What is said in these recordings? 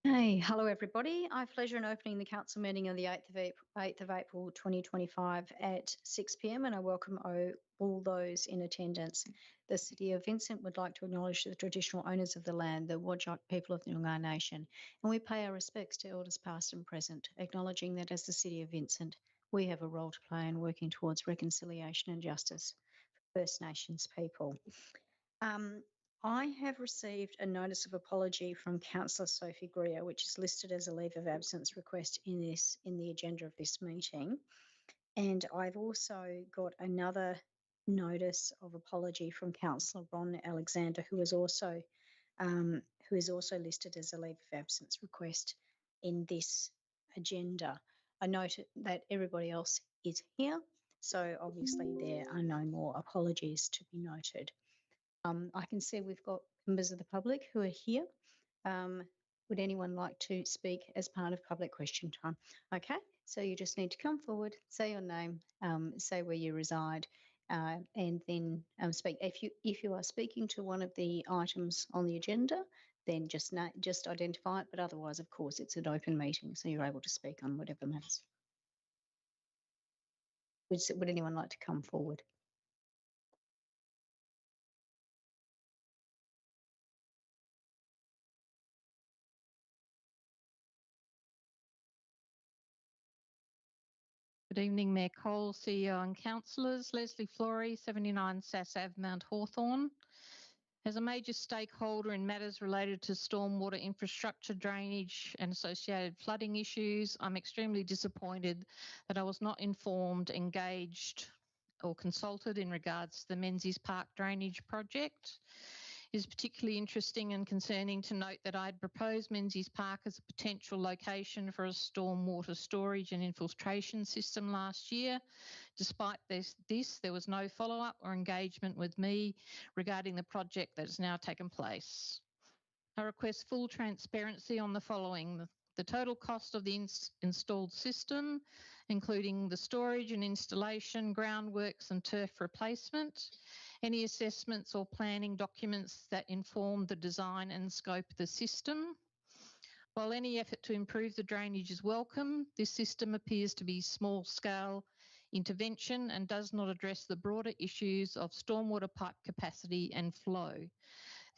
Hey, hello everybody. I have pleasure in opening the council meeting on the 8th of April 2025 at 6 p.m. and I welcome all those in attendance. The City of Vincent would like to acknowledge the traditional owners of the land, the Whadjuk people of the Noongar Nation, and we pay our respects to elders past and present, acknowledging that as the City of Vincent, we have a role to play in working towards reconciliation and justice for First Nations people. I have received a notice of apology from Councillor Sophie Greer, which is listed as a leave of absence request in the agenda of this meeting. And I've also got another notice of apology from Councillor Ron Alexander, who is also listed as a leave of absence request in this agenda. I note that everybody else is here, so obviously there are no more apologies to be noted. I can see we've got members of the public who are here. Would anyone like to speak as part of public question time? Okay, so you just need to come forward, say your name, say where you reside, and then speak. If you are speaking to one of the items on the agenda, then just identify it. But otherwise, of course, it's an open meeting, so you're able to speak on whatever matters. Would anyone like to come forward? Good evening, Mayor Cole, CEO and councillors. Leslie Flory, 79 Sass Ave, Mount Hawthorn. As a major stakeholder in matters related to stormwater infrastructure, drainage and associated flooding issues, I'm extremely disappointed that I was not informed, engaged or consulted in regards to the Menzies Park drainage project. It is particularly interesting and concerning to note that I had proposed Menzies Park as a potential location for a stormwater storage and infiltration system last year. Despite this, there was no follow-up or engagement with me regarding the project that has now taken place. I request full transparency on the following: the total cost of the installed system, including the storage and installation, groundworks and turf replacement, any assessments or planning documents that inform the design and scope of the system. While any effort to improve the drainage is welcome, this system appears to be small-scale intervention and does not address the broader issues of stormwater pipe capacity and flow.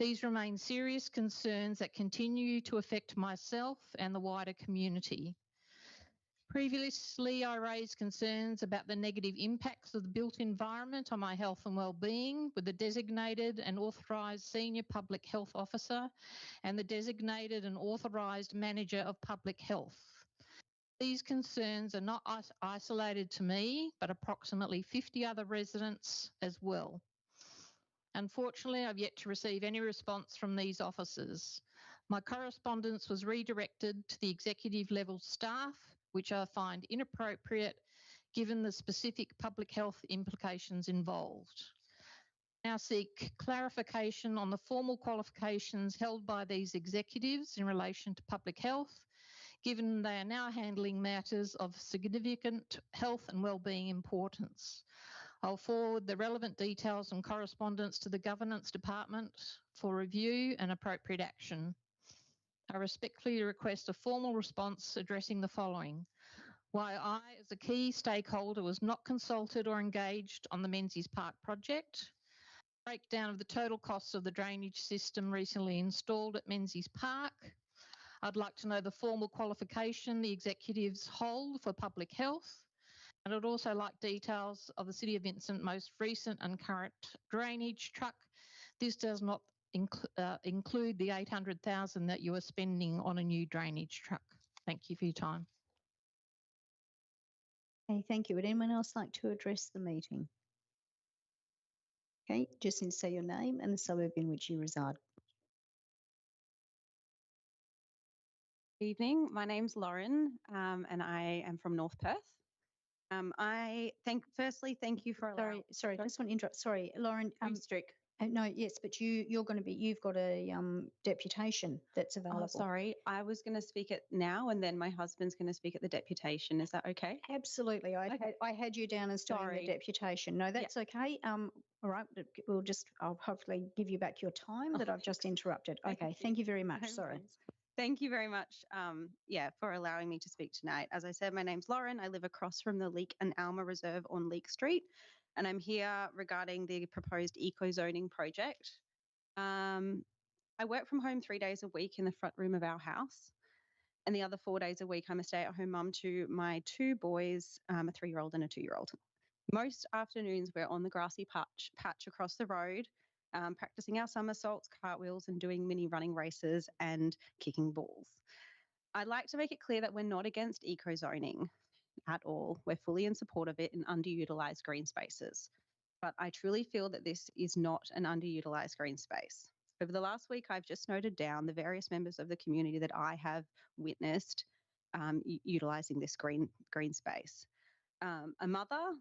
These remain serious concerns that continue to affect myself and the wider community. Previously, I raised concerns about the negative impacts of the built environment on my health and well-being with the designated and authorised Senior Public Health Officer and the designated and authorised Manager of Public Health. These concerns are not isolated to me, but approximately 50 other residents as well. Unfortunately, I've yet to receive any response from these officers. My correspondence was redirected to the executive level staff, which I find inappropriate given the specific public health implications involved. I now seek clarification on the formal qualifications held by these executives in relation to public health, given they are now handling matters of significant health and wellbeing importance. I'll forward the relevant details and correspondence to the Governance Department for review and appropriate action. I respectfully request a formal response addressing the following: why I, as a key stakeholder, was not consulted or engaged on the Menzies Park project, breakdown of the total costs of the drainage system recently installed at Menzies Park. I'd like to know the formal qualification the executives hold for public health. And I'd also like details of the City of Vincent most recent and current drainage truck. This does not include the $800,000 that you are spending on a new drainage truck. Thank you for your time. Okay, thank you. Would anyone else like to address the meeting? Okay, just need to say your name and the suburb in which you reside. Good evening. My name's Lauren, and I am from North Perth. Firstly, thank you for allowing. Sorry, I just want to interrupt. Sorry, Lauren. Strick. No, yes, but you've got a deputation that's available. Oh, sorry, I was going to speak it now, and then my husband's going to speak at the deputation. Is that okay? Absolutely. I had you down as doing the deputation. No, that's okay. All right, I'll hopefully give you back your time that I've just interrupted. Okay, thank you very much. Sorry. Thank you very much, for allowing me to speak tonight. As I said, my name's Lauren. I live across from the Leek and Alma Reserve on Leek Street, and I'm here regarding the proposed eco-zoning project. I work from home 3 days a week in the front room of our house, and the other 4 days a week, I'm a stay-at-home mum to my 2 boys, a 3-year-old and a 2-year-old. Most afternoons, we're on the grassy patch across the road, practicing our somersaults, cartwheels, and doing mini running races and kicking balls. I'd like to make it clear that we're not against eco-zoning at all. We're fully in support of it in underutilised green spaces. But I truly feel that this is not an underutilised green space. Over the last week, I've just noted down the various members of the community that I have witnessed utilising this green space. A mother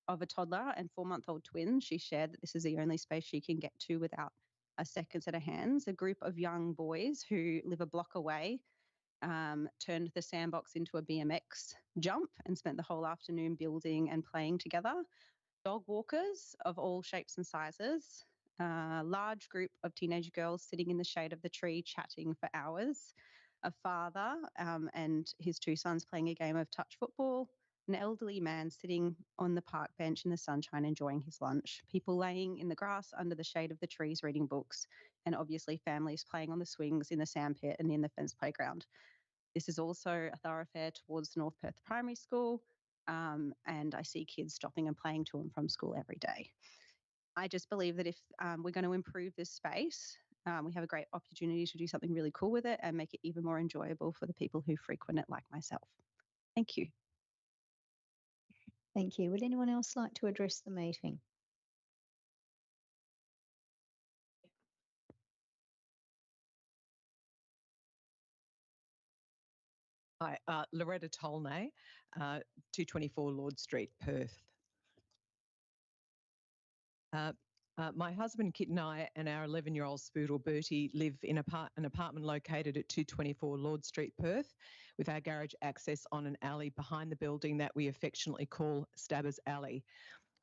of a toddler and 4-month-old twin, she shared that this is the only space she can get to without a second set of hands. A group of young boys who live a block away turned the sandbox into a BMX jump and spent the whole afternoon building and playing together. Dog walkers of all shapes and sizes. A large group of teenage girls sitting in the shade of the tree chatting for hours. A father and his 2 sons playing a game of touch football. An elderly man sitting on the park bench in the sunshine enjoying his lunch. People laying in the grass under the shade of the trees reading books. And obviously families playing on the swings in the sandpit and in the fenced playground. This is also a thoroughfare towards North Perth Primary School. And I see kids stopping and playing to and from school every day. I just believe that if we're going to improve this space, we have a great opportunity to do something really cool with it and make it even more enjoyable for the people who frequent it like myself. Thank you. Thank you. Would anyone else like to address the meeting? Hi, Loretta Tolnay, 224 Lord Street, Perth. My husband Kit and I and our 11-year-old Spoodle Bertie live in an apartment located at 224 Lord Street, Perth, with our garage access on an alley behind the building that we affectionately call Stabber's Alley.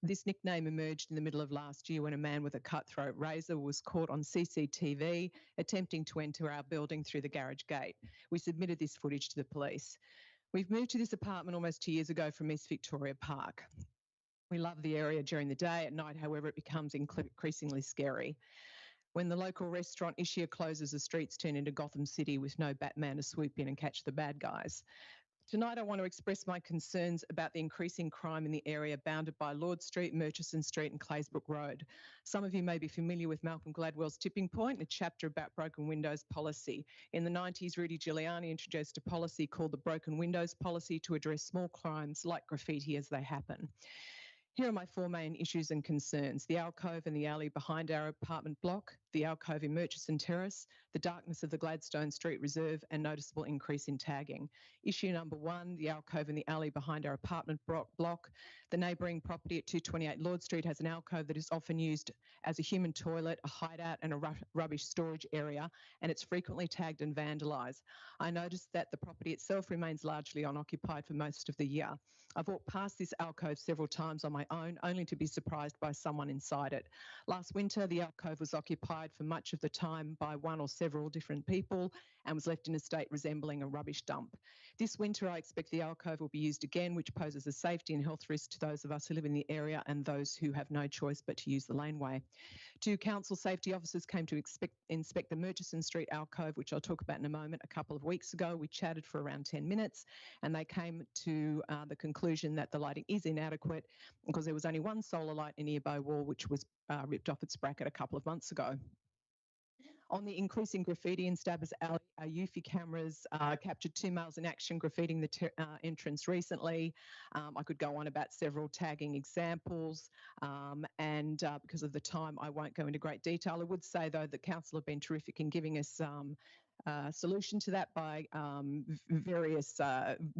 This nickname emerged in the middle of last year when a man with a cutthroat razor was caught on CCTV attempting to enter our building through the garage gate. We submitted this footage to the police. We've moved to this apartment almost 2 years ago from East Victoria Park. We love the area during the day. At night, however, it becomes increasingly scary. When the local restaurant Ishia closes, the streets turn into Gotham City with no Batman to swoop in and catch the bad guys. Tonight, I want to express my concerns about the increasing crime in the area bounded by Lord Street, Murchison Street and Claysbrook Road. Some of you may be familiar with Malcolm Gladwell's Tipping Point, a chapter about broken windows policy. In the 90s, Rudy Giuliani introduced a policy called the Broken Windows Policy to address small crimes like graffiti as they happen. Here are my 4 main issues and concerns: the alcove and the alley behind our apartment block, the alcove in Murchison Terrace, the darkness of the Gladstone Street Reserve and noticeable increase in tagging. Issue number 1, the alcove in the alley behind our apartment block. The neighbouring property at 228 Lord Street has an alcove that is often used as a human toilet, a hideout and a rubbish storage area, and it's frequently tagged and vandalised. I noticed that the property itself remains largely unoccupied for most of the year. I've walked past this alcove several times on my own, only to be surprised by someone inside it. Last winter, the alcove was occupied for much of the time by one or several different people and was left in a state resembling a rubbish dump. This winter, I expect the alcove will be used again, which poses a safety and health risk to those of us who live in the area and those who have no choice but to use the laneway. 2 council safety officers came to inspect the Murchison Street alcove, which I'll talk about in a moment, a couple of weeks ago. We chatted for around 10 minutes and they came to the conclusion that the lighting is inadequate because there was only one solar light in the nearby wall, which was ripped off its bracket a couple of months ago. On the increasing graffiti in Stabber's Alley, our Eufy cameras captured 2 males in action graffitiing the entrance recently. I could go on about several tagging examples and because of the time I won't go into great detail. I would say though that council have been terrific in giving us solution to that by various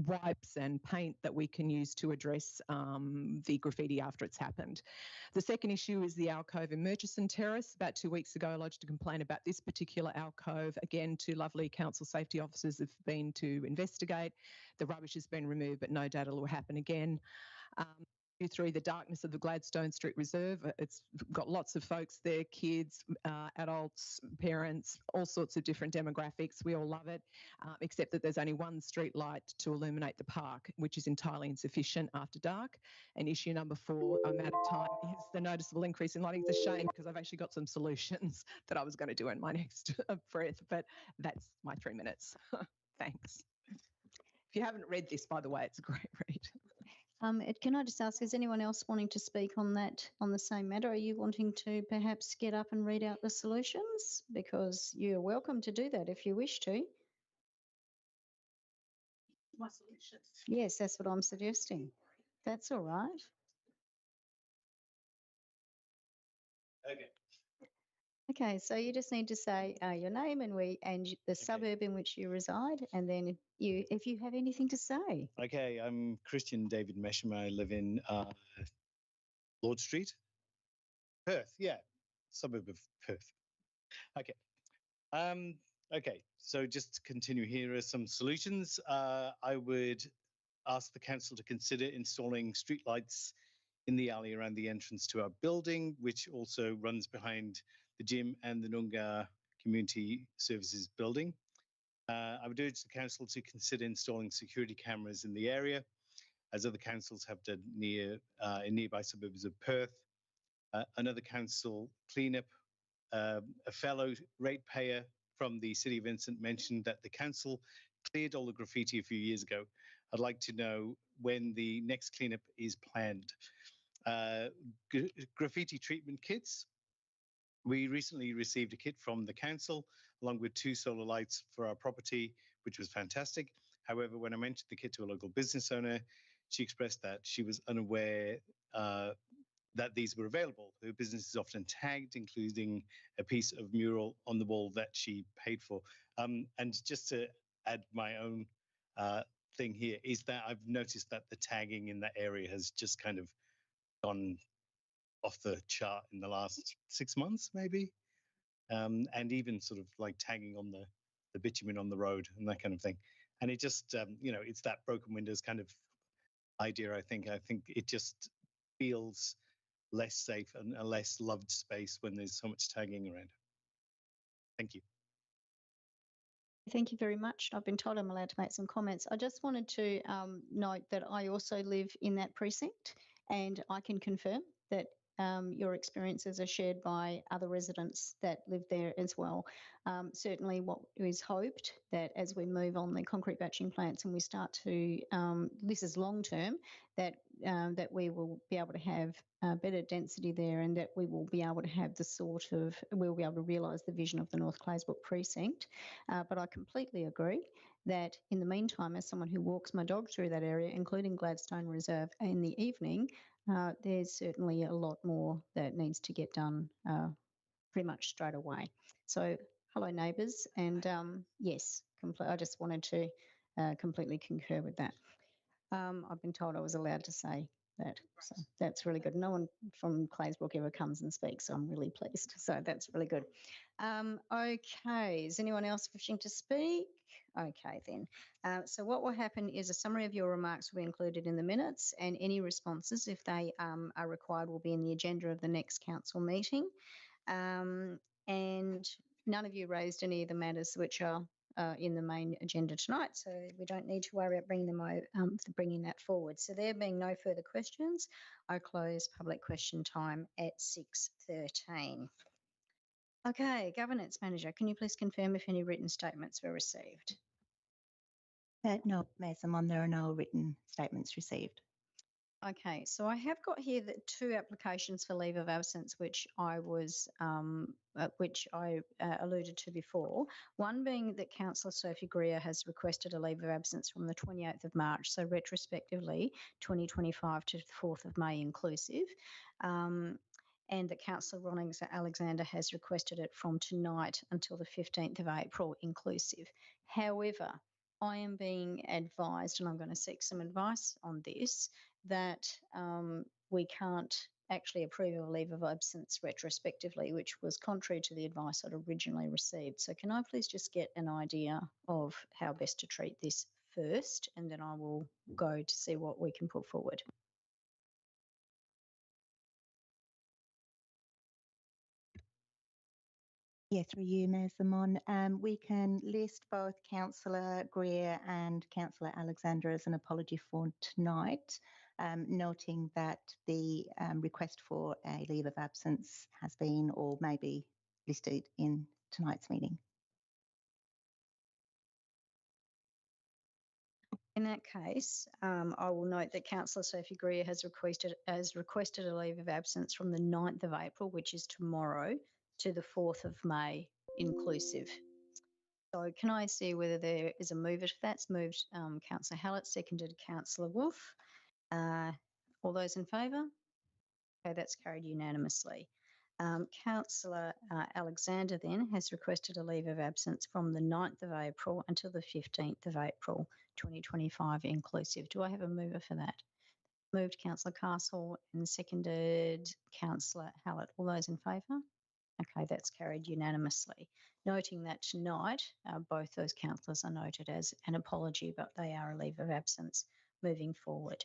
wipes and paint that we can use to address the graffiti after it's happened. The second issue is the alcove in Murchison Terrace. About 2 weeks ago, I lodged a complaint about this particular alcove. Again, 2 lovely council safety officers have been to investigate. The rubbish has been removed, but no doubt it will happen again. you through the darkness of the Gladstone Street Reserve. It's got lots of folks there, kids, adults, parents, all sorts of different demographics. We all love it, except that there's only one street light to illuminate the park, which is entirely insufficient after dark. And issue number 4, I'm out of time, is the noticeable increase in lighting. It's a shame because I've actually got some solutions that I was going to do in my next breath, but that's my 3 minutes. Thanks. If you haven't read this, by the way, it's a great read. Can I just ask, is anyone else wanting to speak on that, on the same matter? Are you wanting to perhaps get up and read out the solutions? Because you're welcome to do that if you wish to. My solutions. Yes, that's what I'm suggesting. That's all right. Okay. Okay, so you just need to say your name and the suburb in which you reside, and then if you have anything to say. Okay, I'm Christian David Mesham. I live in Lord Street, Perth. Yeah, suburb of Perth. Okay. Okay, so just to continue, here are some solutions. I would ask the council to consider installing streetlights in the alley around the entrance to our building, which also runs behind the gym and the Noongar Community Services building. I would urge the council to consider installing security cameras in the area, as other councils have done in nearby suburbs of Perth. Another council cleanup. A fellow ratepayer from the City of Vincent mentioned that the council cleared all the graffiti a few years ago. I'd like to know when the next cleanup is planned. Graffiti treatment kits. We recently received a kit from the council along with 2 solar lights for our property, which was fantastic. However, when I mentioned the kit to a local business owner, she expressed that she was unaware that these were available. Her business is often tagged, including a piece of mural on the wall that she paid for. And just to add my own thing here, is that I've noticed that the tagging in that area has just kind of gone off the chart in the last 6 months, maybe. And even sort of like tagging on the bitumen on the road and that kind of thing. And it just, it's that broken windows kind of idea, I think. I think it just feels less safe and a less loved space when there's so much tagging around. Thank you. Thank you very much. I've been told I'm allowed to make some comments. I just wanted to note that I also live in that precinct, and I can confirm that your experiences are shared by other residents that live there as well. Certainly what is hoped that as we move on the concrete batching plants and we start to, this is long term, that we will be able to have better density there, and that we will be able to have we'll be able to realise the vision of the North Claysbrook precinct. But I completely agree that in the meantime, as someone who walks my dog through that area, including Gladstone Reserve in the evening, there's certainly a lot more that needs to get done pretty much straight away. So hello neighbours, and yes, I just wanted to completely concur with that. I've been told I was allowed to say that, so that's really good. No one from Claysbrook ever comes and speaks, so I'm really pleased. So that's really good. Okay, is anyone else wishing to speak? Okay then. So what will happen is a summary of your remarks will be included in the minutes, and any responses, if they are required, will be in the agenda of the next council meeting. And none of you raised any of the matters which are in the main agenda tonight, so we don't need to worry about bringing that forward. So there being no further questions, I close public question time at 6:13. Okay, Governance Manager, can you please confirm if any written statements were received? No, Mayor Simon, there are no written statements received. Okay, so I have got here that 2 applications for leave of absence, which I alluded to before. One being that Councillor Sophie Greer has requested a leave of absence from the 28th of March, so retrospectively 2025 to the 4th of May inclusive. And that Councillor Ron Alexander has requested it from tonight until the 15th of April inclusive. However, I am being advised, and I'm going to seek some advice on this, that we can't actually approve a leave of absence retrospectively, which was contrary to the advice I'd originally received. So can I please just get an idea of how best to treat this first, and then I will go to see what we can put forward. Yeah, through you, Mayor Simon. We can list both Councillor Greer and Councillor Alexander as an apology for tonight, noting that the request for a leave of absence has been or may be listed in tonight's meeting. In that case, I will note that Councillor Sophie Greer has requested a leave of absence from the 9th of April, which is tomorrow, to the 4th of May inclusive. So can I see whether there is a mover to that? It's moved Councillor Hallett, seconded Councillor Wolf. All those in favour? Okay, that's carried unanimously. Councillor Alexander then has requested a leave of absence from the 9th of April until the 15th of April 2025 inclusive. Do I have a mover for that? Moved Councillor Castle and seconded Councillor Hallett. All those in favour? Okay, that's carried unanimously. Noting that tonight, both those councillors are noted as an apology, but they are a leave of absence moving forward.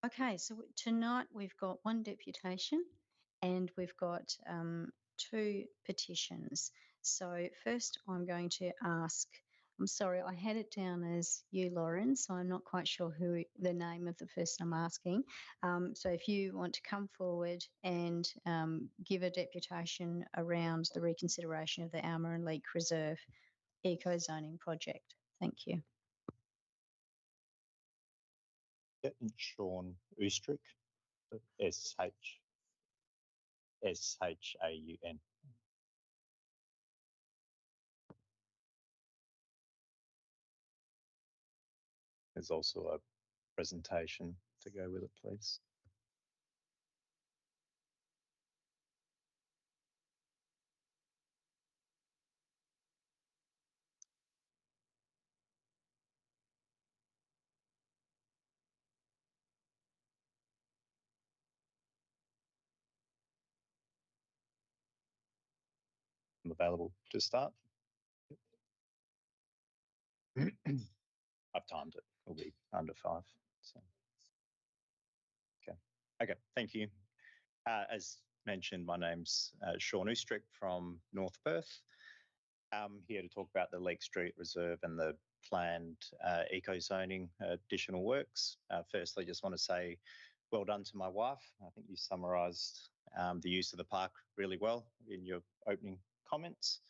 Okay, so tonight we've got one deputation and we've got 2 petitions. So first I'm going to ask, I'm sorry, I had it down as you, Lauren, so I'm not quite sure who the name of the person I'm asking. So if you want to come forward and give a deputation around the reconsideration of the Alma and Leak Reserve eco-zoning project. Thank you. Sean Oostrick, S-H-A-U-N. There's also a presentation to go with it, please. I'm available to start. I've timed it. It'll be under 5. So. Okay. Thank you. As mentioned, my name's Sean Oostrick from North Perth. I'm here to talk about the Leak Street Reserve and the planned eco-zoning additional works. Firstly, just want to say well done to my wife. I think you summarised the use of the park really well in your opening comments.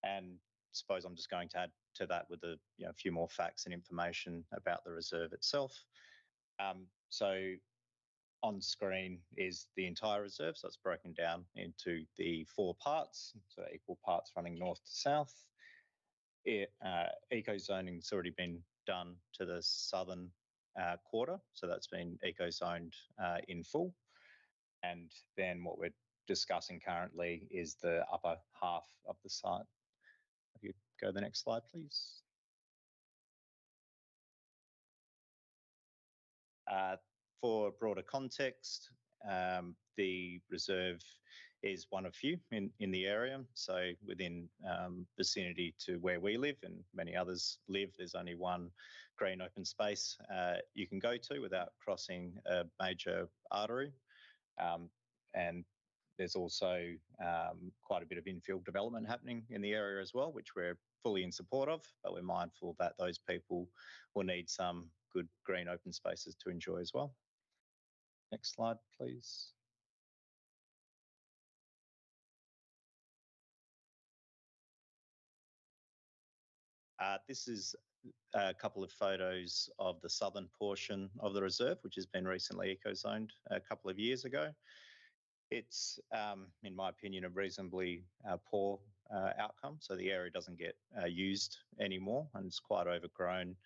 And suppose I'm just going to add to that with a few more facts and information about the reserve itself. So on screen is the entire reserve, so it's broken down into the 4 parts, so equal parts running north to south. Eco-zoning's already been done to the southern quarter, so that's been eco-zoned in full. And then what we're discussing currently is the upper half of the site. If you go to the next slide, please. For broader context, the reserve is one of few in the area. So within vicinity to where we live and many others live, there's only one green open space you can go to without crossing a major artery. And there's also quite a bit of infill development happening in the area as well, which we're fully in support of, but we're mindful that those people will need some good green open spaces to enjoy as well. Next slide, please. This is a couple of photos of the southern portion of the reserve, which has been recently eco-zoned a couple of years ago. It's, in my opinion, a reasonably poor outcome. So the area doesn't get used anymore and it's quite overgrown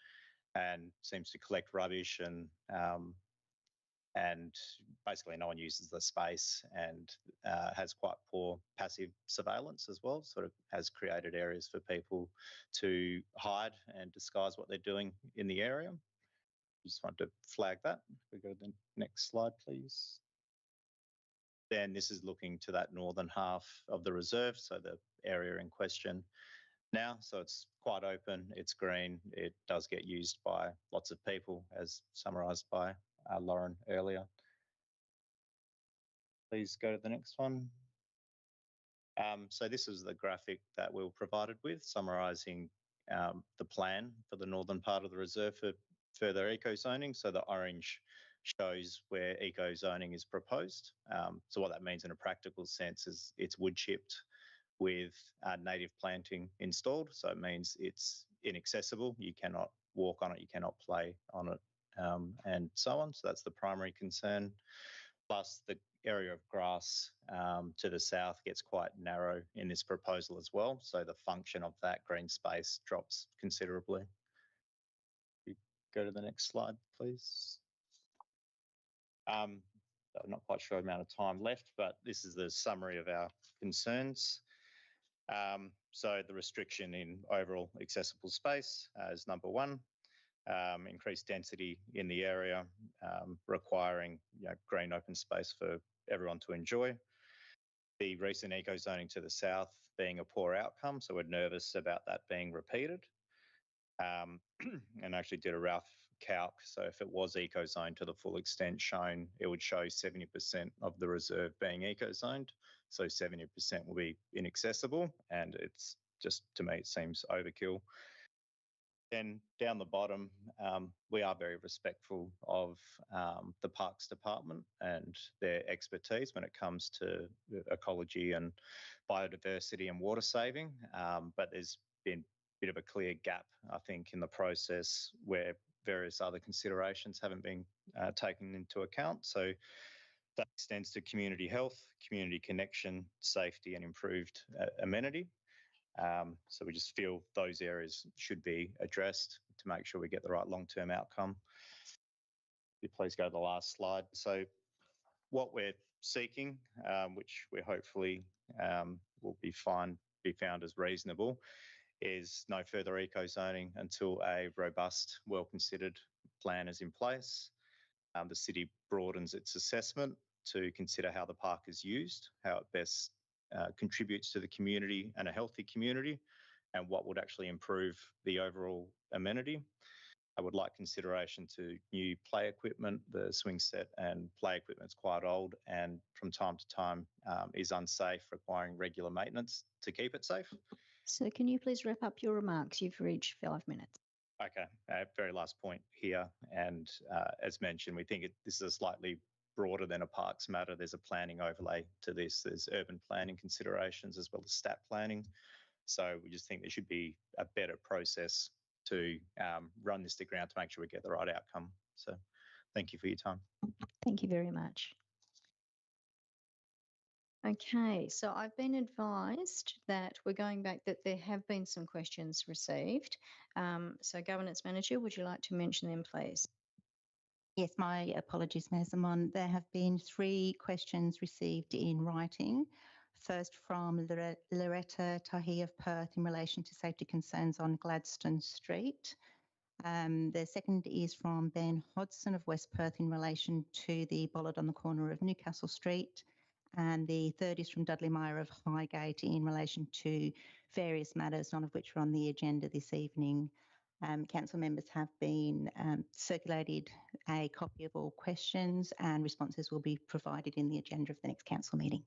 and seems to collect rubbish and basically no one uses the space and has quite poor passive surveillance as well, sort of has created areas for people to hide and disguise what they're doing in the area. Just want to flag that. If we go to the next slide, please. Then this is looking to that northern half of the reserve, so the area in question now. So it's quite open, it's green, it does get used by lots of people, as summarised by Lauren earlier. Please go to the next one. So this is the graphic that we were provided with, summarising the plan for the northern part of the reserve for further eco-zoning. So the orange shows where eco-zoning is proposed. So what that means in a practical sense is it's wood chipped with native planting installed. So it means it's inaccessible. You cannot walk on it, you cannot play on it, and so on. So that's the primary concern. Plus the area of grass to the south gets quite narrow in this proposal as well. So the function of that green space drops considerably. Go to the next slide, please. I'm not quite sure the amount of time left, but this is the summary of our concerns. So the restriction in overall accessible space is number one. Increased density in the area, requiring green open space for everyone to enjoy. The recent eco-zoning to the south being a poor outcome, so we're nervous about that being repeated. And actually did a rough calc. So if it was eco-zoned to the full extent shown, it would show 70% of the reserve being eco-zoned. So 70% will be inaccessible, and it's just, to me, it seems overkill. Then down the bottom, we are very respectful of the Parks Department and their expertise when it comes to ecology and biodiversity and water saving. But there's been a bit of a clear gap, I think, in the process where various other considerations haven't been taken into account. So that extends to community health, community connection, safety, and improved amenity. So we just feel those areas should be addressed to make sure we get the right long-term outcome. Please go to the last slide. So what we're seeking, which we hopefully will be found as reasonable, is no further eco-zoning until a robust, well-considered plan is in place. The city broadens its assessment to consider how the park is used, how it best contributes to the community and a healthy community, and what would actually improve the overall amenity. I would like consideration to new play equipment. The swing set and play equipment is quite old and from time to time is unsafe, requiring regular maintenance to keep it safe. So can you please wrap up your remarks? You've reached 5 minutes. Okay, very last point here. And as mentioned, we think this is slightly broader than a parks matter. There's a planning overlay to this. There's urban planning considerations as well as stat planning. So we just think there should be a better process to run this to ground to make sure we get the right outcome. So thank you for your time. Thank you very much. Okay, so I've been advised that we're going back, that there have been some questions received. So Governance Manager, would you like to mention them, please? Yes, my apologies, Mayor Zaman. There have been 3 questions received in writing. First from Loretta Tahi of Perth in relation to safety concerns on Gladstone Street. The second is from Ben Hodson of West Perth in relation to the bollard on the corner of Newcastle Street. And the third is from Dudley Meyer of Highgate in relation to various matters, none of which are on the agenda this evening. Council members have been circulated a copy of all questions, and responses will be provided in the agenda of the next council meeting.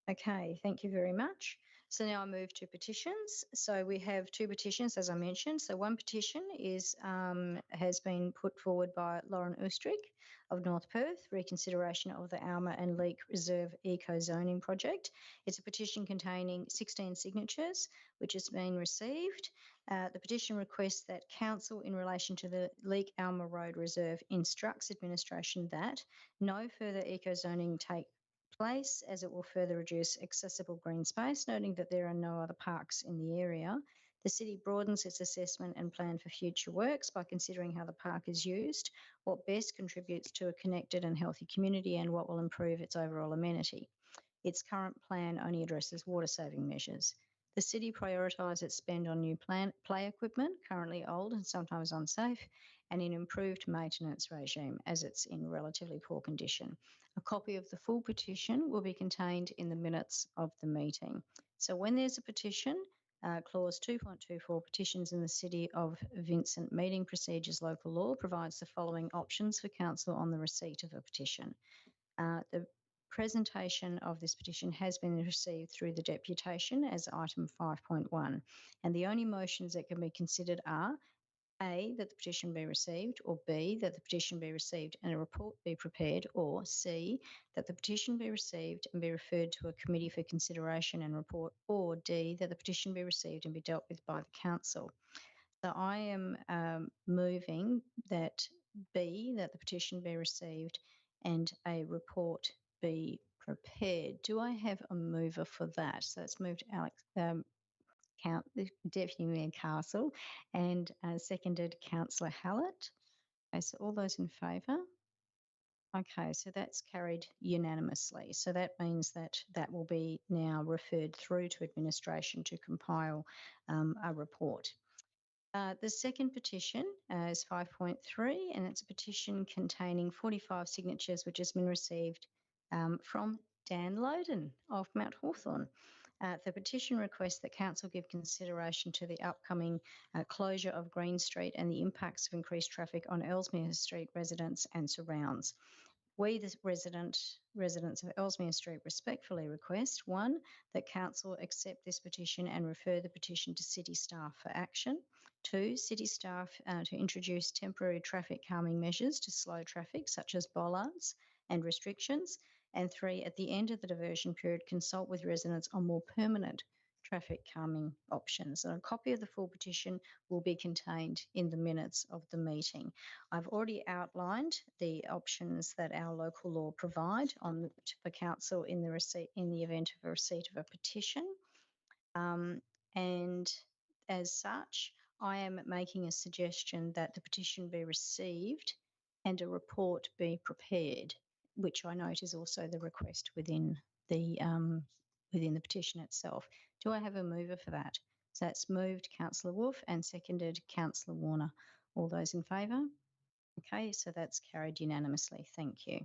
Okay, thank you very much. So now I move to petitions. So we have 2 petitions, as I mentioned. So one petition is has been put forward by Lauren Oestrich of North Perth, reconsideration of the Alma and Leek Reserve Eco-Zoning Project. It's a petition containing 16 signatures, which has been received. The petition requests that Council, in relation to the Leek Alma Road Reserve, instructs administration that no further eco-zoning take place, as it will further reduce accessible green space, noting that there are no other parks in the area. The city broadens its assessment and plan for future works by considering how the park is used, what best contributes to a connected and healthy community, and what will improve its overall amenity. Its current plan only addresses water saving measures. The city prioritises its spend on new play equipment, currently old and sometimes unsafe, and in improved maintenance regime, as it's in relatively poor condition. A copy of the full petition will be contained in the minutes of the meeting. So when there's a petition, clause 2.24, petitions in the City of Vincent Meeting Procedures Local Law provides the following options for council on the receipt of a petition. The presentation of this petition has been received through the deputation as item 5.1, and the only motions that can be considered are A, that the petition be received, or B, that the petition be received and a report be prepared, or C, that the petition be received and be referred to a committee for consideration and report, or D, that the petition be received and be dealt with by the council. So I am moving that B, that the petition be received and a report be prepared. Do I have a mover for that? So it's moved Alex, the Deputy Mayor Castle, and seconded Councillor Hallett. Okay, so all those in favour? Okay, so that's carried unanimously. So that means that that will be now referred through to administration to compile a report. The second petition is 5.3, and it's a petition containing 45 signatures, which has been received from Dan Loden of Mount Hawthorn. The petition requests that Council give consideration to the upcoming closure of Green Street and the impacts of increased traffic on Ellesmere Street residents and surrounds. We, the residents of Ellesmere Street, respectfully request 1, that Council accept this petition and refer the petition to City staff for action. 2, City staff to introduce temporary traffic calming measures to slow traffic, such as bollards and restrictions. And 3, at the end of the diversion period, consult with residents on more permanent traffic calming options. And a copy of the full petition will be contained in the minutes of the meeting. I've already outlined the options that our local law provide for council in the event of a receipt of a petition. And as such, I am making a suggestion that the petition be received and a report be prepared, which I note is also the request within the petition itself. Do I have a mover for that? So that's moved Councillor Wolf and seconded Councillor Warner. All those in favour? Okay, so that's carried unanimously. Thank you.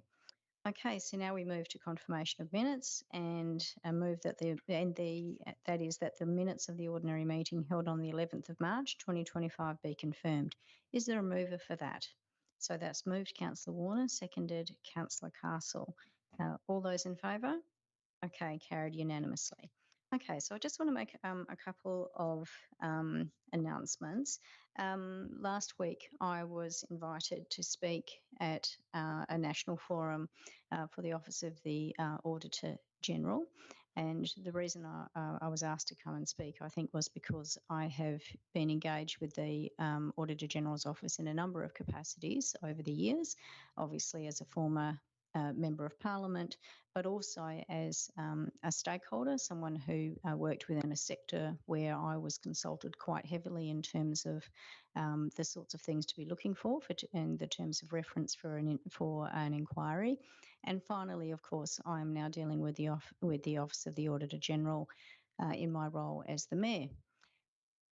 Okay, so now we move to confirmation of minutes and move that that is that the minutes of the ordinary meeting held on the 11th of March 2025 be confirmed. Is there a mover for that? So that's moved Councillor Warner, seconded Councillor Castle. All those in favour? Okay, carried unanimously. Okay, so I just want to make a couple of announcements. Last week, I was invited to speak at a national forum for the Office of the Auditor General. And the reason I was asked to come and speak, I think, was because I have been engaged with the Auditor General's office in a number of capacities over the years, obviously as a former Member of Parliament, but also as a stakeholder, someone who worked within a sector where I was consulted quite heavily in terms of the sorts of things to be looking for in the terms of reference for an inquiry. And finally, of course, I am now dealing with the Office of the Auditor General in my role as the Mayor.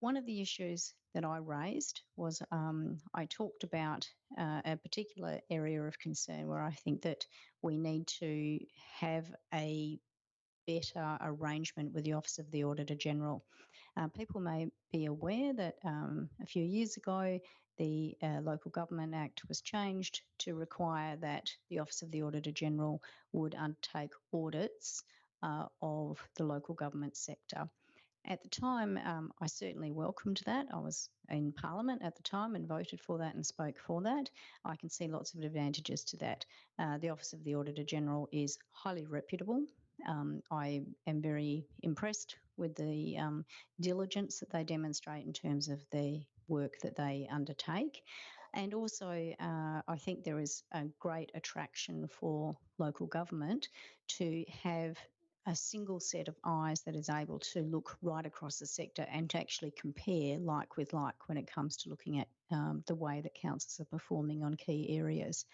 One of the issues that I raised was I talked about a particular area of concern where I think that we need to have a better arrangement with the Office of the Auditor General. People may be aware that a few years ago, the Local Government Act was changed to require that the Office of the Auditor General would undertake audits of the local government sector. At the time, I certainly welcomed that. I was in Parliament at the time and voted for that and spoke for that. I can see lots of advantages to that. The Office of the Auditor General is highly reputable. I am very impressed with the diligence that they demonstrate in terms of the work that they undertake. And also, I think there is a great attraction for local government to have a single set of eyes that is able to look right across the sector and to actually compare like with like when it comes to looking at the way that councils are performing on key areas.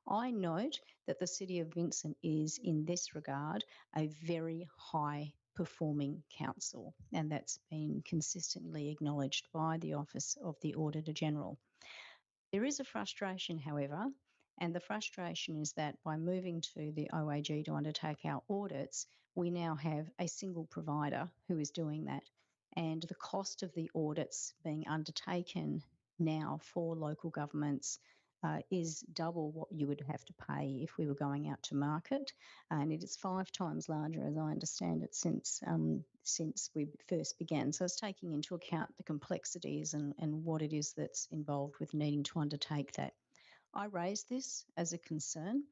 I note that the City of Vincent is, in this regard, a very high performing council, and that's been consistently acknowledged by the Office of the Auditor General. There is a frustration, however, and the frustration is that by moving to the OAG to undertake our audits, we now have a single provider who is doing that. And the cost of the audits being undertaken now for local governments is double what you would have to pay if we were going out to market, and it is 5 times larger, as I understand it, since we first began. So it's taking into account the complexities and what it is that's involved with needing to undertake that. I raised this as a concern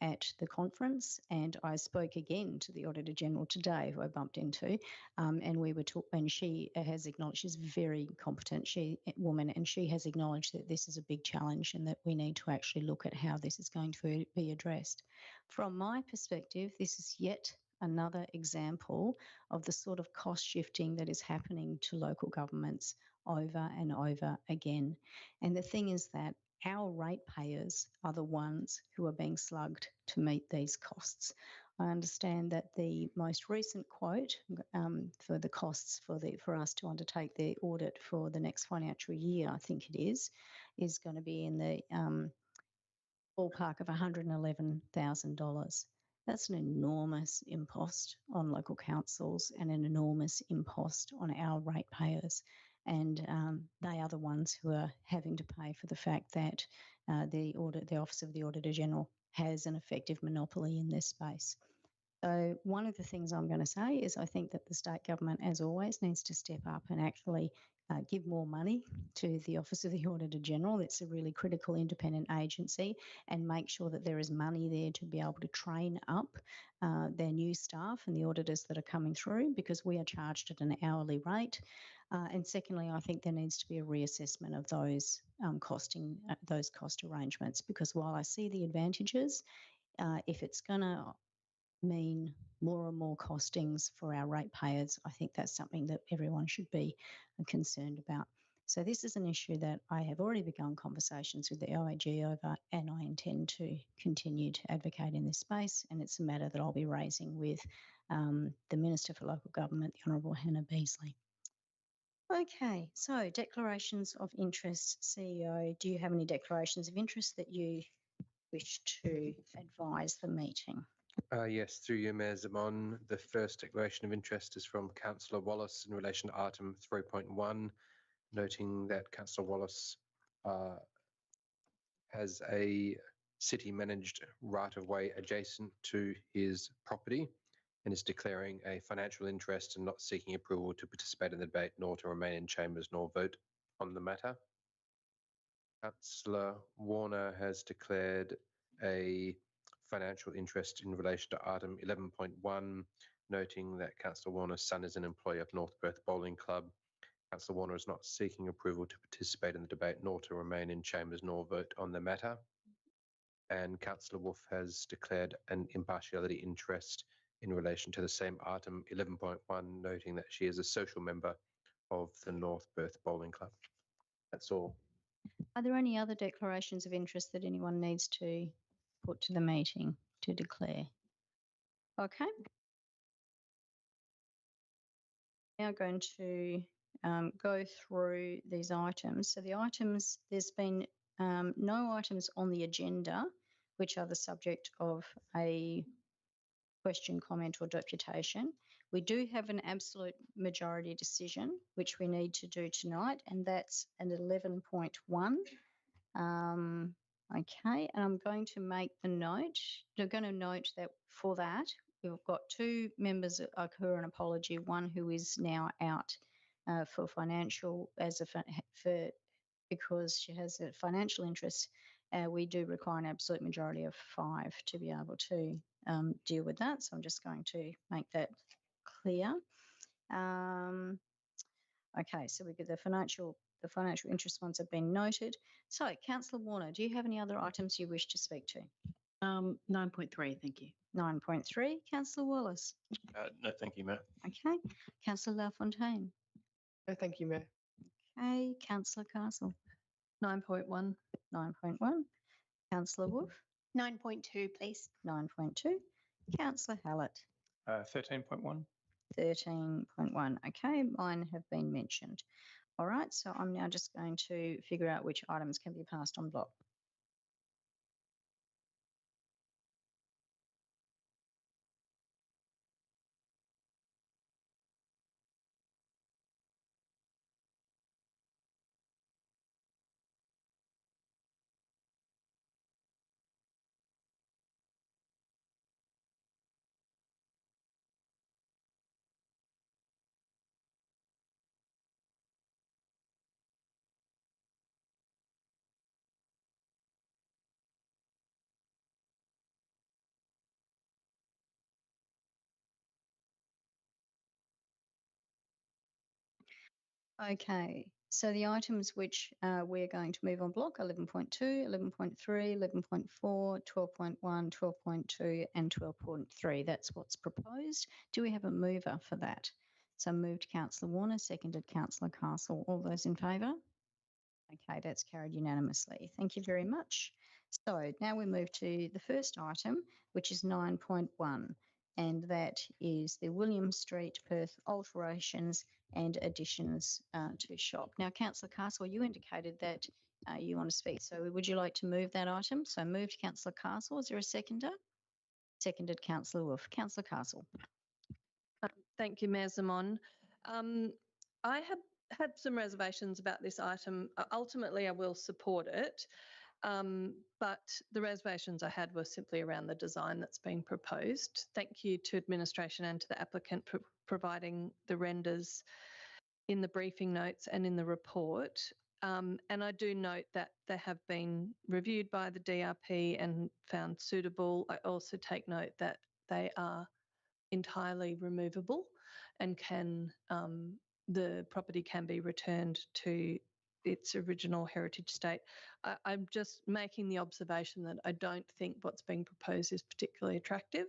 at the conference, and I spoke again to the Auditor General today, who I bumped into, and we were and she has acknowledged, she's a very competent woman, and she has acknowledged that this is a big challenge and that we need to actually look at how this is going to be addressed. From my perspective, this is yet another example of the sort of cost shifting that is happening to local governments over and over again. And the thing is that our ratepayers are the ones who are being slugged to meet these costs. I understand that the most recent quote for the costs for us to undertake the audit for the next financial year, I think it is going to be in the ballpark of $111,000. That's an enormous impost on local councils and an enormous impost on our ratepayers. And they are the ones who are having to pay for the fact that the Office of the Auditor General has an effective monopoly in this space. So one of the things I'm going to say is I think that the state government, as always, needs to step up and actually give more money to the Office of the Auditor General. It's a really critical independent agency, and make sure that there is money there to be able to train up their new staff and the auditors that are coming through, because we are charged at an hourly rate. And secondly, I think there needs to be a reassessment of those cost arrangements, because while I see the advantages, if it's going to mean more and more costings for our ratepayers, I think that's something that everyone should be concerned about. So this is an issue that I have already begun conversations with the OAG over, and I intend to continue to advocate in this space. And it's a matter that I'll be raising with the Minister for Local Government, the Honourable Hannah Beasley. Okay, so declarations of interest. CEO, do you have any declarations of interest that you wish to advise the meeting? Yes, through you, Mayor Zaman. The first declaration of interest is from Councillor Wallace in relation to item 3.1, noting that Councillor Wallace has a city-managed right-of-way adjacent to his property and is declaring a financial interest and not seeking approval to participate in the debate, nor to remain in chambers, nor vote on the matter. Councillor Warner has declared a financial interest in relation to item 11.1, noting that Councillor Warner's son is an employee of North Perth Bowling Club. Councillor Warner is not seeking approval to participate in the debate, nor to remain in chambers, nor vote on the matter. And Councillor Wolf has declared an impartiality interest in relation to the same item 11.1, noting that she is a social member of the North Perth Bowling Club. That's all. Are there any other declarations of interest that anyone needs to put to the meeting to declare? Okay. Now going to go through these items. So the items, there's been no items on the agenda which are the subject of a question, comment or deputation. We do have an absolute majority decision which we need to do tonight, and that's an 11.1. Okay, and I'm going to make the note. You're going to note that for that, we've got 2 members that occur an apology, one who is now out for financial because she has a financial interest. We do require an absolute majority of 5 to be able to deal with that. So I'm just going to make that clear. Okay, so we've got the financial interest ones have been noted. So, Councillor Warner, do you have any other items you wish to speak to? 9.3, thank you. 9.3, Councillor Wallace. No, thank you, Mayor. Okay, Councillor Lafontaine. No, thank you, Mayor. Okay, Councillor Castle. 9.1. 9.1. Councillor Wolf. 9.2, please. 9.2. Councillor Hallett. 13.1. 13.1. Okay, mine have been mentioned. All right, so I'm now just going to figure out which items can be passed on block. Okay, so the items which we're going to move on block 11.2, 11.3, 11.4, 12.1, 12.2 and 12.3. That's what's proposed. Do we have a mover for that? So moved Councillor Warner, seconded Councillor Castle. All those in favour? Okay, that's carried unanimously. Thank you very much. So now we move to the first item, which is 9.1, and that is the William Street, Perth alterations and additions to shop. Now, Councillor Castle, you indicated that you want to speak. So would you like to move that item? So moved Councillor Castle. Is there a seconder? Seconded Councillor Wolf. Councillor Castle. Thank you, Mayor Zaman. I have had some reservations about this item. Ultimately, I will support it, but the reservations I had were simply around the design that's being proposed. Thank you to administration and to the applicant for providing the renders in the briefing notes and in the report. And I do note that they have been reviewed by the DRP and found suitable. I also take note that they are entirely removable and the property can be returned to its original heritage state. I'm just making the observation that I don't think what's being proposed is particularly attractive,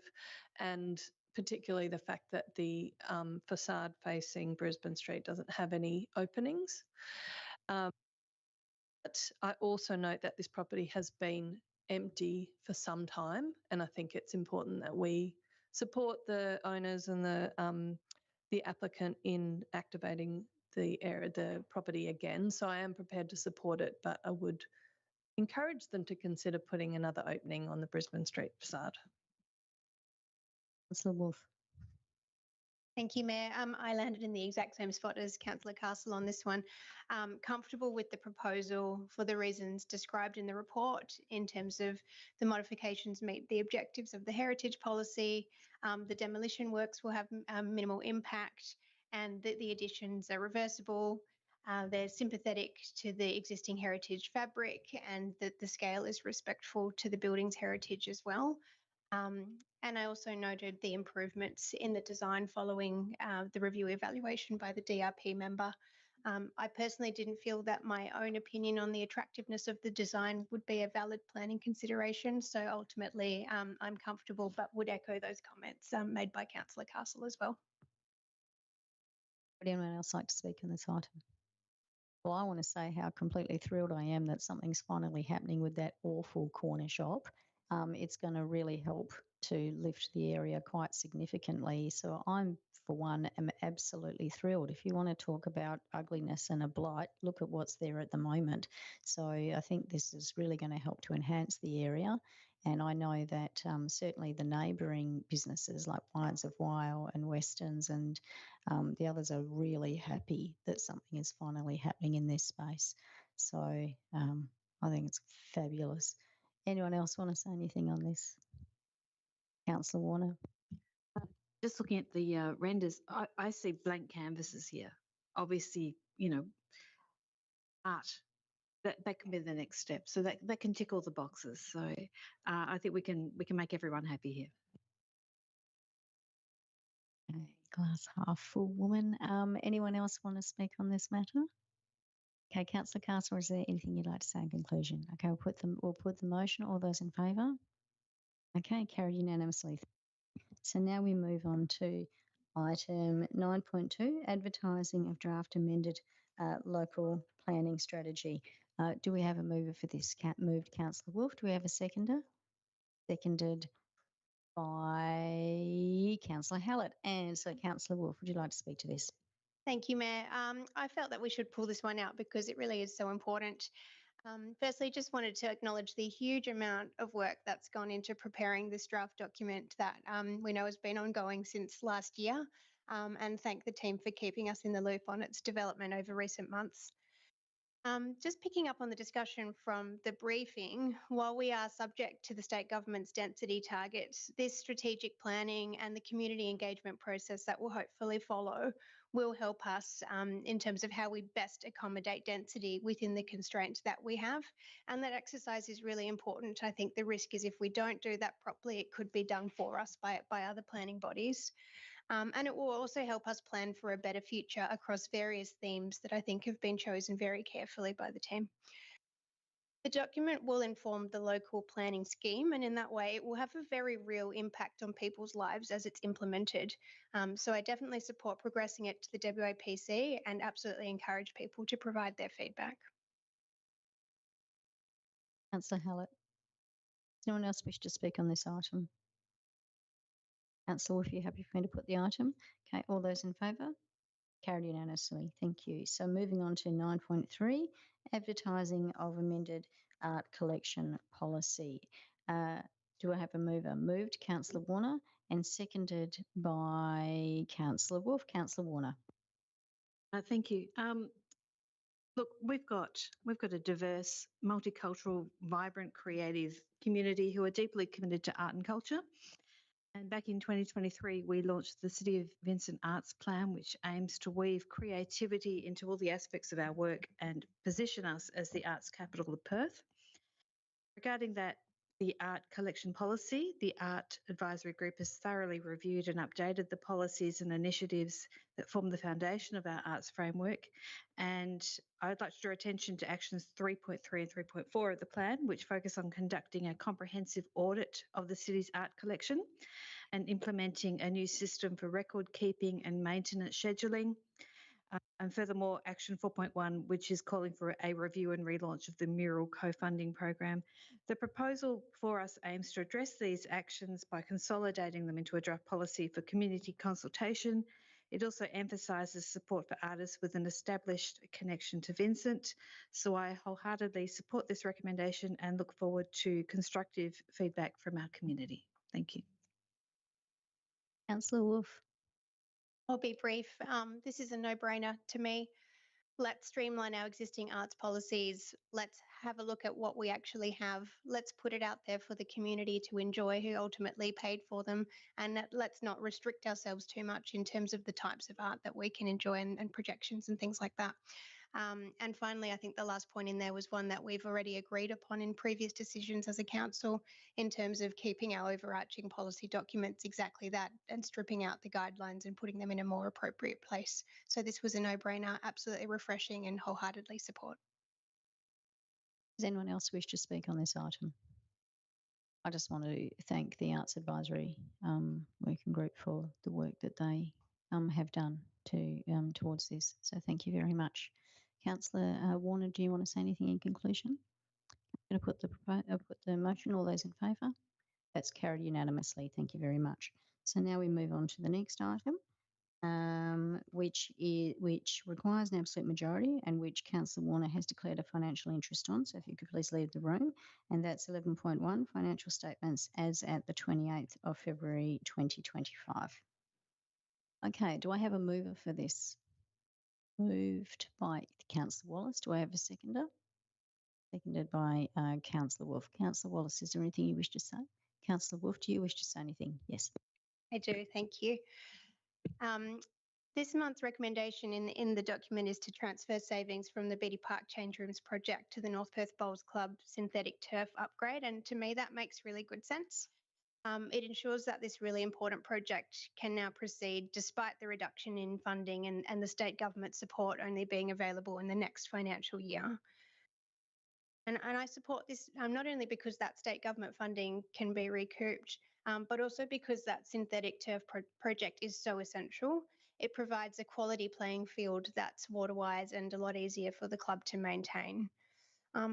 and particularly the fact that the facade facing Brisbane Street doesn't have any openings. But I also note that this property has been empty for some time, and I think it's important that we support the owners and the applicant in activating the property again. So I am prepared to support it, but I would encourage them to consider putting another opening on the Brisbane Street facade. Councillor Wolf. Thank you, Mayor. I landed in the exact same spot as Councillor Castle on this one. Comfortable with the proposal for the reasons described in the report in terms of the modifications meet the objectives of the heritage policy, the demolition works will have minimal impact, and the additions are reversible. They're sympathetic to the existing heritage fabric, and that the scale is respectful to the building's heritage as well. And I also noted the improvements in the design following the review evaluation by the DRP member. I personally didn't feel that my own opinion on the attractiveness of the design would be a valid planning consideration. So ultimately, I'm comfortable, but would echo those comments made by Councillor Castle as well. Would anyone else like to speak on this item? Well, I want to say how completely thrilled I am that something's finally happening with that awful corner shop. It's going to really help to lift the area quite significantly. So I'm, for one, am absolutely thrilled. If you want to talk about ugliness and a blight, look at what's there at the moment. So I think this is really going to help to enhance the area. And I know that certainly the neighbouring businesses like Wines of Weil and Westerns and the others are really happy that something is finally happening in this space. So I think it's fabulous. Anyone else want to say anything on this? Councillor Warner. Just looking at the renders, I see blank canvases here. Obviously, you know, art. That can be the next step. So that can tick all the boxes. So I think we can make everyone happy here. Okay, glass half full woman. Anyone else want to speak on this matter? Okay, Councillor Castle, is there anything you'd like to say in conclusion? Okay, we'll put the motion. All those in favour? Okay, carried unanimously. So now we move on to item 9.2, advertising of draft amended local planning strategy. Do we have a mover for this? Moved Councillor Wolf. Do we have a seconder? Seconded by Councillor Hallett. And so Councillor Wolf, would you like to speak to this? Thank you, Mayor. I felt that we should pull this one out because it really is so important. Firstly, just wanted to acknowledge the huge amount of work that's gone into preparing this draft document that we know has been ongoing since last year, and thank the team for keeping us in the loop on its development over recent months. Just picking up on the discussion from the briefing, while we are subject to the state government's density targets, this strategic planning and the community engagement process that will hopefully follow will help us in terms of how we best accommodate density within the constraints that we have. And that exercise is really important. I think the risk is if we don't do that properly, it could be done for us by other planning bodies. And it will also help us plan for a better future across various themes that I think have been chosen very carefully by the team. The document will inform the local planning scheme, and in that way, it will have a very real impact on people's lives as it's implemented. So I definitely support progressing it to the WAPC and absolutely encourage people to provide their feedback. Councillor Hallett. Does anyone else wish to speak on this item? Councillor, if you're happy for me to put the item. Okay, all those in favour? Carried unanimously. Thank you. So moving on to 9.3, advertising of amended art collection policy. Do I have a mover? Moved, Councillor Warner, and seconded by Councillor Wolf. Councillor Warner. Thank you. Look, we've got a diverse, multicultural, vibrant, creative community who are deeply committed to art and culture. And back in 2023, we launched the City of Vincent Arts Plan, which aims to weave creativity into all the aspects of our work and position us as the arts capital of Perth. Regarding that, the art collection policy, the Art Advisory Group has thoroughly reviewed and updated the policies and initiatives that form the foundation of our arts framework. And I'd like to draw attention to actions 3.3 and 3.4 of the plan, which focus on conducting a comprehensive audit of the city's art collection and implementing a new system for record keeping and maintenance scheduling. And furthermore, action 4.1, which is calling for a review and relaunch of the mural co-funding program. The proposal for us aims to address these actions by consolidating them into a draft policy for community consultation. It also emphasises support for artists with an established connection to Vincent. So I wholeheartedly support this recommendation and look forward to constructive feedback from our community. Thank you. Councillor Wolf. I'll be brief. This is a no-brainer to me. Let's streamline our existing arts policies. Let's have a look at what we actually have. Let's put it out there for the community to enjoy who ultimately paid for them. And let's not restrict ourselves too much in terms of the types of art that we can enjoy and projections and things like that. And finally, I think the last point in there was one that we've already agreed upon in previous decisions as a council in terms of keeping our overarching policy documents exactly that and stripping out the guidelines and putting them in a more appropriate place. So this was a no-brainer, absolutely refreshing and wholeheartedly support. Does anyone else wish to speak on this item? I just want to thank the Arts Advisory Working Group for the work that they have done towards this. So thank you very much. Councillor Warner, do you want to say anything in conclusion? I'm going to put the motion. All those in favour? That's carried unanimously. Thank you very much. So now we move on to the next item, which requires an absolute majority and which Councillor Warner has declared a financial interest on. So if you could please leave the room. And that's 11.1, financial statements as at the 28th of February 2025. Okay, do I have a mover for this? Moved by Councillor Wallace. Do I have a seconder? Seconded by Councillor Wolf. Councillor Wallace, is there anything you wish to say? Councillor Wolf, do you wish to say anything? Yes. I do, thank you. This month's recommendation in the document is to transfer savings from the Beatty Park Change Rooms project to the North Perth Bowls Club synthetic turf upgrade, and to me that makes really good sense. It ensures that this really important project can now proceed despite the reduction in funding and the state government support only being available in the next financial year. And I support this not only because that state government funding can be recouped, but also because that synthetic turf project is so essential. It provides a quality playing field that's water-wise and a lot easier for the club to maintain.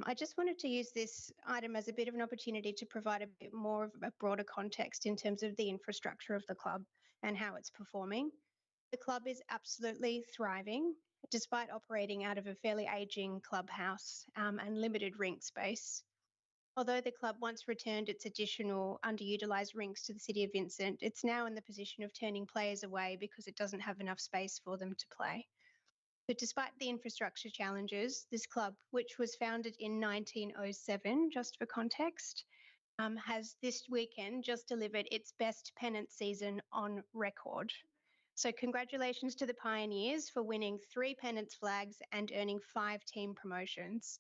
I just wanted to use this item as a bit of an opportunity to provide a bit more of a broader context in terms of the infrastructure of the club and how it's performing. The club is absolutely thriving, despite operating out of a fairly ageing clubhouse and limited rink space. Although the club once returned its additional underutilised rinks to the City of Vincent, it's now in the position of turning players away because it doesn't have enough space for them to play. But despite the infrastructure challenges, this club, which was founded in 1907, just for context, has this weekend just delivered its best pennant season on record. So congratulations to the Pioneers for winning 3 pennants flags and earning 5 team promotions.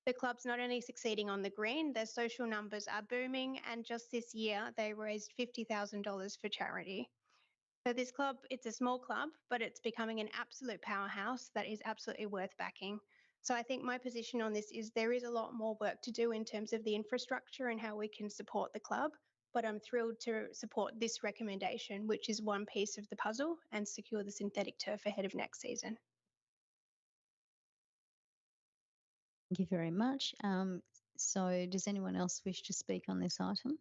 The club's not only succeeding on the green, their social numbers are booming, and just this year they raised $50,000 for charity. So this club, it's a small club, but it's becoming an absolute powerhouse that is absolutely worth backing. So I think my position on this is there is a lot more work to do in terms of the infrastructure and how we can support the club. But I'm thrilled to support this recommendation, which is one piece of the puzzle, and secure the synthetic turf ahead of next season. Thank you very much. So does anyone else wish to speak on this item?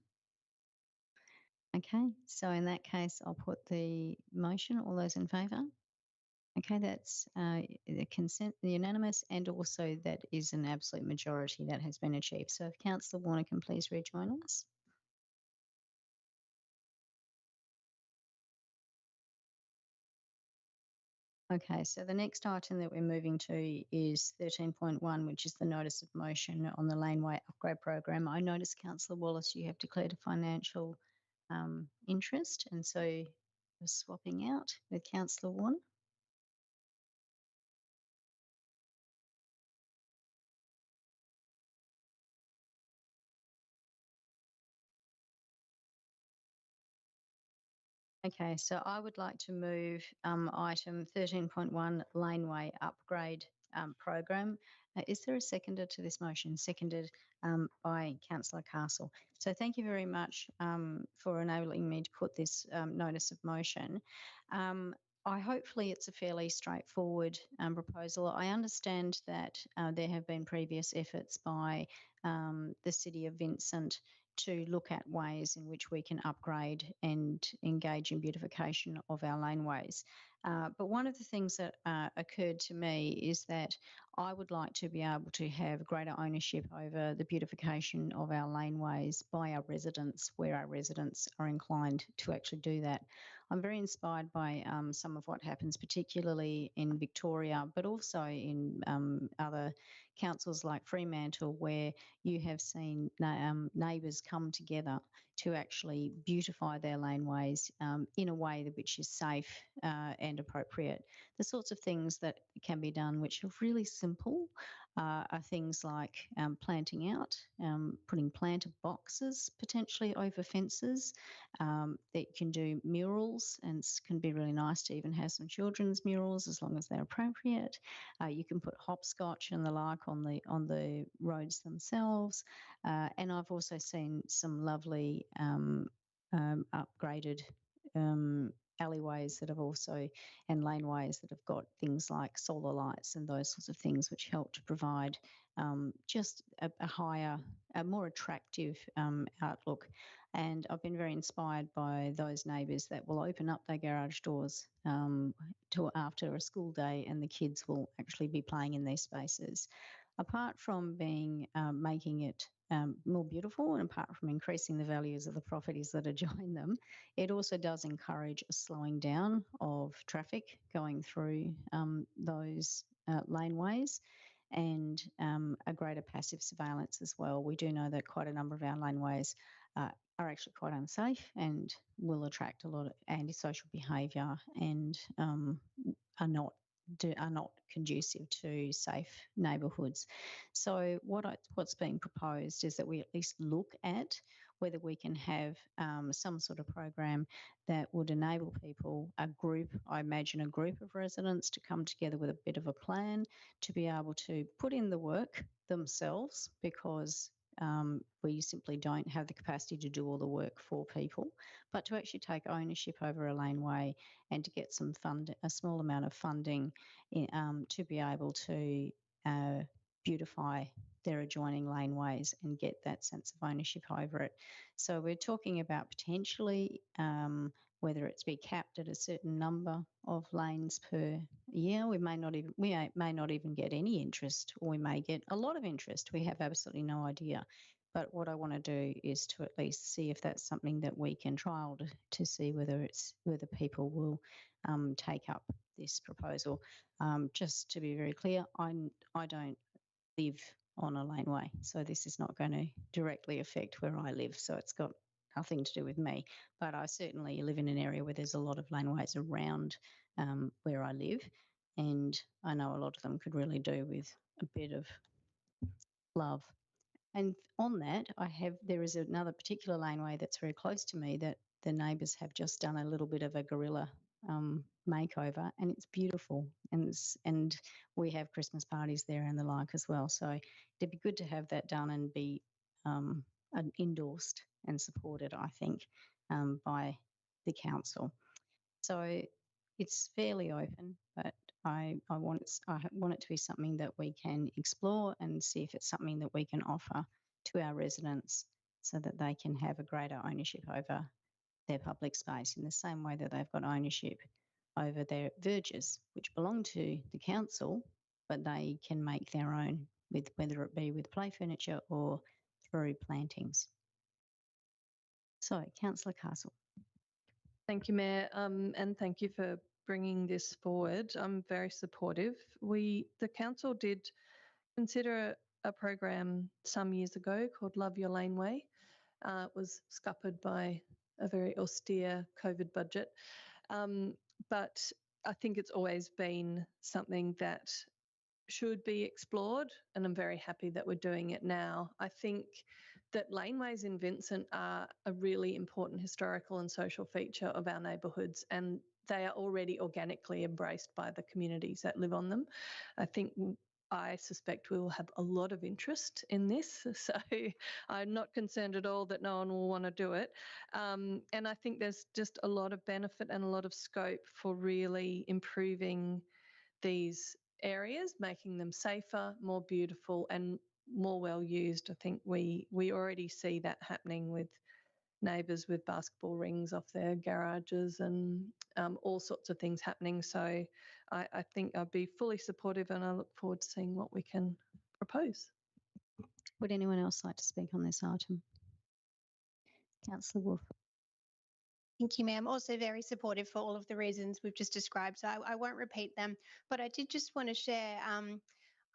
Okay, so in that case, I'll put the motion. All those in favour? Okay, that's the consent, the unanimous, and also that is an absolute majority that has been achieved. So if Councillor Warner can please rejoin us. Okay, so the next item that we're moving to is 13.1, which is the notice of motion on the laneway upgrade program. I notice, Councillor Wallace, you have declared a financial interest, and so you're swapping out with Councillor Warner. Okay, so I would like to move item 13.1 laneway upgrade program. Is there a seconder to this motion? Seconded by Councillor Castle. So thank you very much for enabling me to put this notice of motion. Hopefully it's a fairly straightforward proposal. I understand that there have been previous efforts by the City of Vincent to look at ways in which we can upgrade and engage in beautification of our laneways. But one of the things that occurred to me is that I would like to be able to have greater ownership over the beautification of our laneways by our residents, where our residents are inclined to actually do that. I'm very inspired by some of what happens, particularly in Victoria, but also in other councils like Fremantle, where you have seen neighbours come together to actually beautify their laneways in a way which is safe and appropriate. The sorts of things that can be done which are really simple are things like planting out, putting planter boxes potentially over fences, that you can do murals, and it can be really nice to even have some children's murals as long as they're appropriate. You can put hopscotch and the like on the roads themselves, and I've also seen some lovely upgraded alleyways that have also, and laneways that have got things like solar lights and those sorts of things, which help to provide just a higher, a more attractive outlook. And I've been very inspired by those neighbours that will open up their garage doors to after a school day, and the kids will actually be playing in these spaces. Apart from making it more beautiful, and apart from increasing the values of the properties that adjoin them, it also does encourage a slowing down of traffic going through those laneways, and a greater passive surveillance as well. We do know that quite a number of our laneways are actually quite unsafe and will attract a lot of antisocial behaviour, and are not conducive to safe neighbourhoods. So what's being proposed is that we at least look at whether we can have some sort of program that would enable people, I imagine a group of residents, to come together with a bit of a plan to be able to put in the work themselves, because we simply don't have the capacity to do all the work for people, but to actually take ownership over a laneway and to get a small amount of funding to be able to beautify their adjoining laneways and get that sense of ownership over it. So we're talking about potentially whether it's be capped at a certain number of lanes per year. We may not even get any interest, or we may get a lot of interest. We have absolutely no idea. But what I want to do is to at least see if that's something that we can trial to see whether people will take up this proposal. Just to be very clear, I don't live on a laneway, so this is not going to directly affect where I live. So it's got nothing to do with me. But I certainly live in an area where there's a lot of laneways around where I live, and I know a lot of them could really do with a bit of love. And on that, there is another particular laneway that's very close to me that the neighbours have just done a little bit of a guerrilla makeover, and it's beautiful. And we have Christmas parties there and the like as well. So it'd be good to have that done and be endorsed and supported, I think, by the council. So it's fairly open, but I want it to be something that we can explore and see if it's something that we can offer to our residents so that they can have a greater ownership over their public space in the same way that they've got ownership over their verges, which belong to the council, but they can make their own, with whether it be with play furniture or through plantings. So, Councillor Castle. Thank you, Mayor, and thank you for bringing this forward. I'm very supportive. The council did consider a program some years ago called Love Your Laneway. It was scuppered by a very austere COVID budget, but I think it's always been something that should be explored, and I'm very happy that we're doing it now. I think that laneways in Vincent are a really important historical and social feature of our neighbourhoods, and they are already organically embraced by the communities that live on them. I suspect we will have a lot of interest in this, so I'm not concerned at all that no one will want to do it. And I think there's just a lot of benefit and a lot of scope for really improving these areas, making them safer, more beautiful and more well used. I think we already see that happening with neighbours with basketball rings off their garages and all sorts of things happening. So I think I'd be fully supportive, and I look forward to seeing what we can propose. Would anyone else like to speak on this item? Councillor Wolf. Thank you, ma'am. Also very supportive for all of the reasons we've just described, so I won't repeat them. But I did just want to share,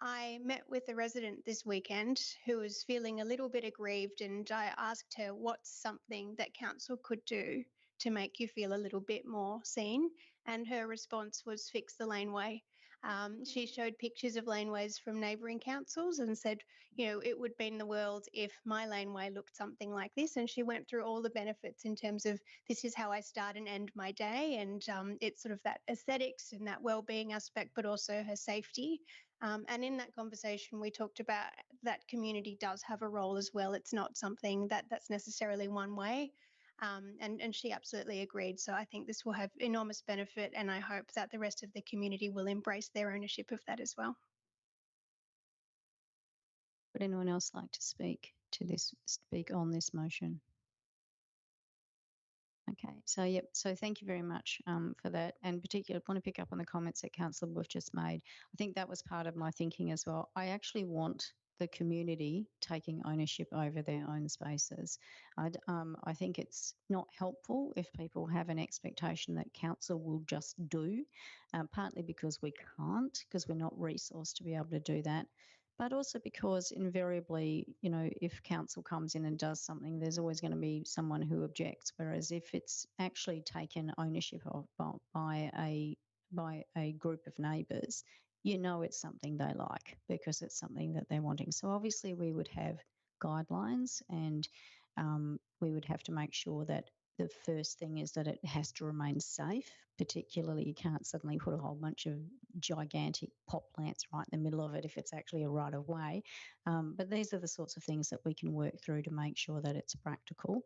I met with a resident this weekend who was feeling a little bit aggrieved, and I asked her what's something that council could do to make you feel a little bit more seen, and her response was fix the laneway. She showed pictures of laneways from neighbouring councils and said, you know, it would mean the world if my laneway looked something like this. And she went through all the benefits in terms of this is how I start and end my day. And it's sort of that aesthetics and that well-being aspect, but also her safety. And in that conversation, we talked about that community does have a role as well. It's not something that's necessarily one way. And she absolutely agreed. So I think this will have enormous benefit, and I hope that the rest of the community will embrace their ownership of that as well. Would anyone else like to speak on this motion? Okay, so thank you very much for that, and particularly I want to pick up on the comments that Councillor Wolf just made. I think that was part of my thinking as well. I actually want the community taking ownership over their own spaces. I think it's not helpful if people have an expectation that council will just do, partly because we can't, because we're not resourced to be able to do that, but also because invariably, you know, if council comes in and does something, there's always going to be someone who objects. Whereas if it's actually taken ownership of by a group of neighbours, you know it's something they like because it's something that they're wanting. So obviously we would have guidelines, and we would have to make sure that the first thing is that it has to remain safe. Particularly, you can't suddenly put a whole bunch of gigantic pot plants right in the middle of it if it's actually a right of way. But these are the sorts of things that we can work through to make sure that it's practical,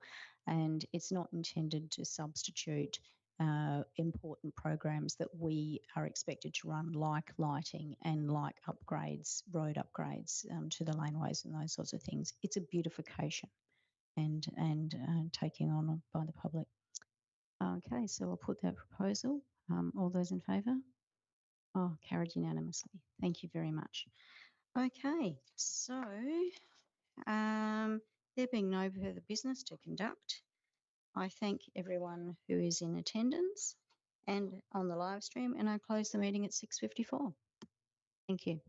and it's not intended to substitute important programs that we are expected to run, like lighting and like upgrades, road upgrades to the laneways and those sorts of things. It's a beautification and taking on by the public. Okay, so I'll put that proposal. All those in favour? Oh, carried unanimously. Thank you very much. Okay, so there being no further business to conduct, I thank everyone who is in attendance and on the live stream, and I close the meeting at 6:54. Thank you.